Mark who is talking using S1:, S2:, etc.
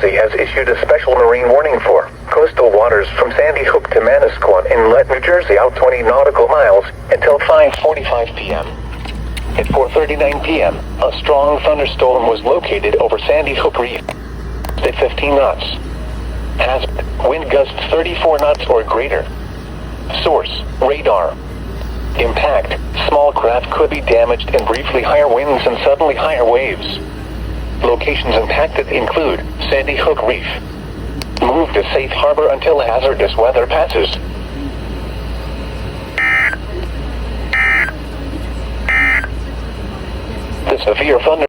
S1: Jersey has issued a special marine warning for coastal waters from Sandy Hook to Manasquan Inlet, New Jersey, out 20 nautical miles until 5:45 p.m. At 4:39 p.m., a strong thunderstorm was located over Sandy Hook Reef at 15 knots. Hazard: wind gusts 34 knots or greater. Source: radar. Impact: small craft could be damaged and briefly higher winds and suddenly higher waves. Locations impacted include Sandy Hook Reef. Move to safe harbor until hazardous weather passes. The severe thunder